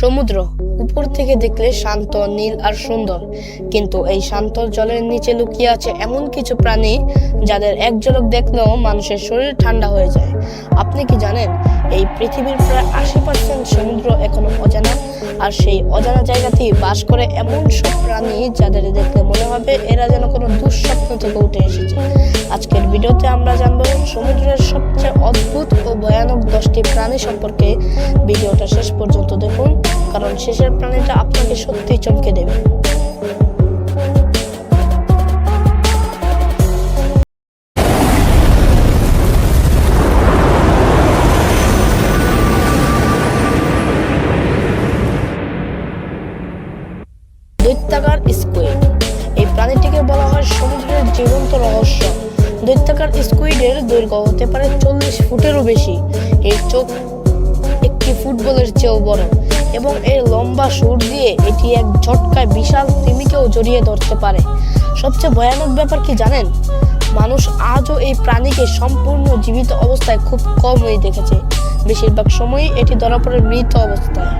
সমুদ্র উপর থেকে দেখলে শান্ত, নীল আর সুন্দর, কিন্তু এই শান্ত জলের নিচে লুকিয়ে আছে এমন কিছু প্রাণী যাদের এক ঝলক দেখলেও মানুষের শরীর ঠান্ডা হয়ে যায়। আপনি কি জানেন এই পৃথিবীর প্রায় 80% সমুদ্র এখনো অজানা, আর সেই অজানা জায়গাতেই বাস করে এমন সব প্রাণী যাদের দেখলে মনে হবে এরা যেন কোনো দুঃস্বপ্ন থেকে উঠে এসেছে। আজকের ভিডিওতে আমরা জানবো সমুদ্রের সবচেয়ে অদ্ভুত ও ভয়ানক 10টি প্রাণী সম্পর্কে। ভিডিওটা শেষ পর্যন্ত দেখুন, কারণ শেষের প্রাণীটা আপনাকে সত্যিই চমকে দেবে। দৈত্যাকার স্কুইড। এই প্রাণীটিকে বলা হয় সমুদ্রের জীবন্ত রহস্য। দৈত্যাকার স্কুইডের দৈর্ঘ্য হতে পারে 40 ফুটেরও বেশি। এর চোখ একটি ফুটবলের চেয়েও বড় এবং এর লম্বা সুর দিয়ে এটি এক ঝটকায় বিশাল তিমিকেও জড়িয়ে ধরতে পারে। সবচেয়ে ভয়ানক ব্যাপার কি জানেন? মানুষ আজও এই প্রাণীকে সম্পূর্ণ জীবিত অবস্থায় খুব কমই দেখেছে। বেশিরভাগ সময়ই এটি ধরা পড়ে মৃত অবস্থায়।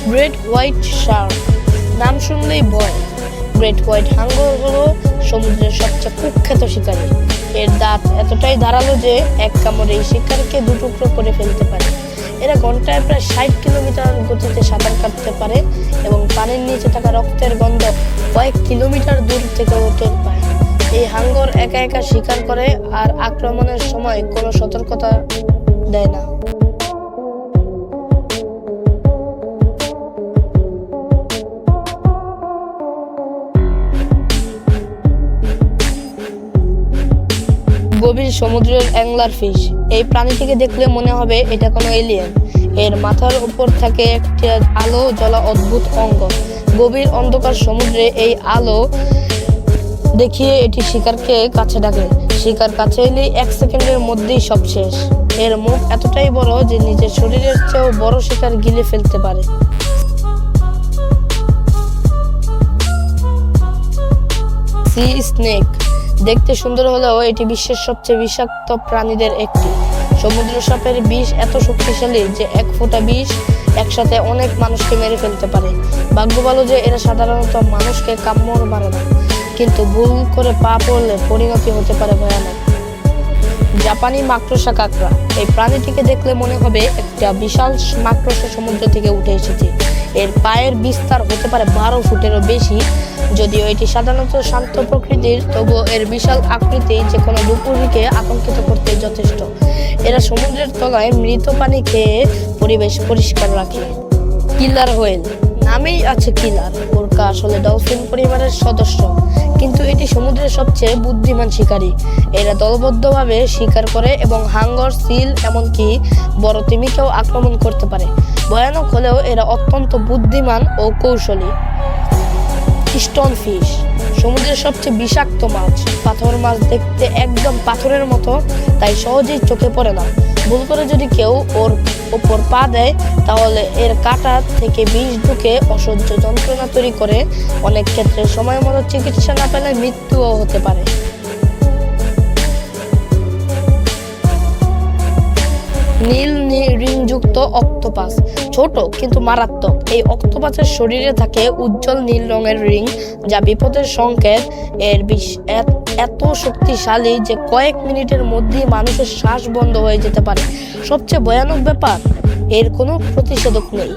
Great white Shark. নাম শুনলেই ভয়। গ্রেট হোয়াইট হাঙ্গর হলো সমুদ্রের সবচেয়ে কুখ্যাত শিকারী। এর দাঁত এতটাই ধারালো যে এক কামড়ে এই শিকারকে দুটুকরো করে ফেলতে পারে। এরা ঘন্টায় প্রায় 60 কিলোমিটার গতিতে সাঁতার কাটতে পারে এবং পানির নিচে থাকা রক্তের গন্ধ কয়েক কিলোমিটার দূর থেকে টের পায়। এই হাঙ্গর একা একা শিকার করে আর আক্রমণের সময় কোনো সতর্কতা দেয় না। গভীর সমুদ্রের অ্যাংলার ফিশ। এই প্রাণীটিকে দেখলে মনে হবে এটা কোনো এলিয়েন। এর মাথার উপর থাকে একটি আলো জ্বলা অদ্ভুত অঙ্গ। গভীর অন্ধকার সমুদ্রে এই আলো দেখিয়ে এটি শিকারকে কাছে ডাকে। শিকার কাছে এলেই 1 সেকেন্ডের মধ্যেই সব শেষ। এর মুখ এতটাই বড় যে নিজের শরীরের চেয়েও বড় শিকার গিলে ফেলতে পারে। C snake. দেখতে সুন্দর হলেও এটি বিশ্বের সবচেয়ে বিষাক্ত প্রাণীদের একটি। সমুদ্র সাপের বিষ এত শক্তিশালী যে 1 ফোঁটা বিষ একসাথে অনেক মানুষকে মেরে ফেলতে পারে। ভাগ্য ভালো যে এরা সাধারণত মানুষকে কামড় মারে না, কিন্তু ভুল করে পা পড়লে পরিণতি হতে পারে ভয়ানক। জাপানি মাকড়সা কাঁকড়া। এই প্রাণীটিকে দেখলে মনে হবে একটা বিশাল মাকড়সা সমুদ্র থেকে উঠে এসেছে। এর পায়ের বিস্তার হতে পারে 12 ফুটেরও বেশি। যদিও এটি সাধারণত শান্ত প্রকৃতির, তবুও এর বিশাল আকৃতি যে কোনো ডুবুরিকে আতঙ্কিত করতে যথেষ্ট। এরা সমুদ্রের তলায় মৃত পানি খেয়ে পরিবেশ পরিষ্কার রাখে। কিলার হোয়েল। নামেই আছে কিলার। ওরকা আসলে ডলফিন পরিবারের সদস্য, কিন্তু এটি সমুদ্রের সবচেয়ে বুদ্ধিমান শিকারী। এরা দলবদ্ধভাবে শিকার করে এবং হাঙ্গর, সিল এমনকি বড় তিমিকেও আক্রমণ করতে পারে। ভয়ানক হলেও এরা অত্যন্ত বুদ্ধিমান ও কৌশলী। Stone fish. সমুদ্রের সবচেয়ে বিষাক্ত মাছ। পাথর মাছ দেখতে একদম পাথরের মতো, তাই সহজেই চোখে পড়ে না। ভুল করে যদি কেউ ওর ওপর পা দেয় তাহলে এর কাঁটা থেকে বিষ ঢুকে অসহ্য যন্ত্রণা তৈরি করে। অনেক ক্ষেত্রে সময় মতো চিকিৎসা না পেলে মৃত্যুও হতে পারে। নীল রিংযুক্ত অক্টোপাস। ছোট কিন্তু মারাত্মক। এই অক্টোপাসের শরীরে থাকে উজ্জ্বল নীল রঙের রিং, যা বিপদের সংকেত। এর বিষ এত শক্তিশালী যে কয়েক মিনিটের মধ্যেই মানুষের শ্বাস বন্ধ হয়ে যেতে পারে। সবচেয়ে ভয়ানক ব্যাপার, এর কোনো প্রতিষেধক নেই।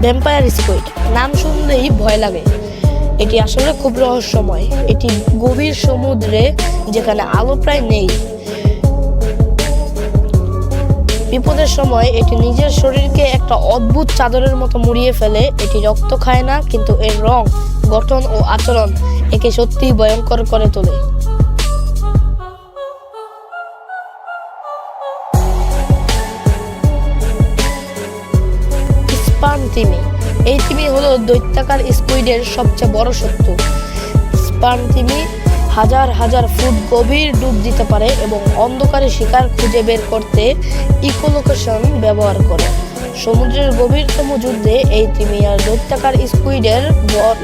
Vampire squid. নাম শুনলেই ভয় লাগে। এটি আসলে খুব রহস্যময়। এটি গভীর সমুদ্রে, যেখানে আলো প্রায় নেই। বিপদের সময় এটি নিজের শরীরকে একটা অদ্ভুত চাদরের মতো মুড়িয়ে ফেলে। এটি রক্ত খায় না, কিন্তু এর রং, গঠন ও আচরণ একে সত্যিই ভয়ঙ্কর করে তোলে। স্পার্ম তিমি। এই তিমি হলো দৈত্যাকার স্কুইডের সবচেয়ে বড় শত্রু। স্পার্ম তিমি হাজার হাজার ফুট গভীর ডুব দিতে পারে এবং অন্ধকারে শিকার খুঁজে বের করতে ইকোলোকেশন ব্যবহার করে। সমুদ্রের গভীরতম যুদ্ধে এই তিমি আর দৈত্যাকার স্কুইডের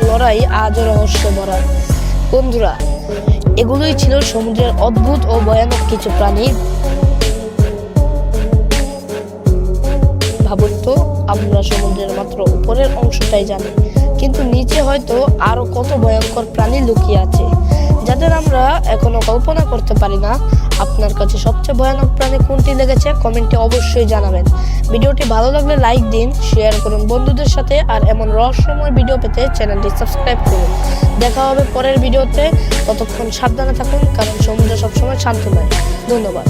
লড়াই আজও রহস্যে ভরা। বন্ধুরা, এগুলোই ছিল সমুদ্রের অদ্ভুত ও ভয়ানক কিছু প্রাণী। ভাবুন তো, আমরা সমুদ্রের মাত্র উপরের অংশটাই জানি, কিন্তু নিচে হয়তো আরো কত ভয়ঙ্কর প্রাণী লুকিয়ে আছে, যাদের আমরা এখনো কল্পনা করতে পারি না। আপনার কাছে সবচেয়ে ভয়ানক প্রাণী কোনটি লেগেছে কমেন্টে অবশ্যই জানাবেন। ভিডিওটি ভালো লাগলে লাইক দিন, শেয়ার করুন বন্ধুদের সাথে, আর এমন রহস্যময় ভিডিও পেতে চ্যানেলটি সাবস্ক্রাইব করুন। দেখা হবে পরের ভিডিওতে। ততক্ষণ সাবধানে থাকুন, কারণ সমুদ্র সবসময় শান্ত নয়। ধন্যবাদ।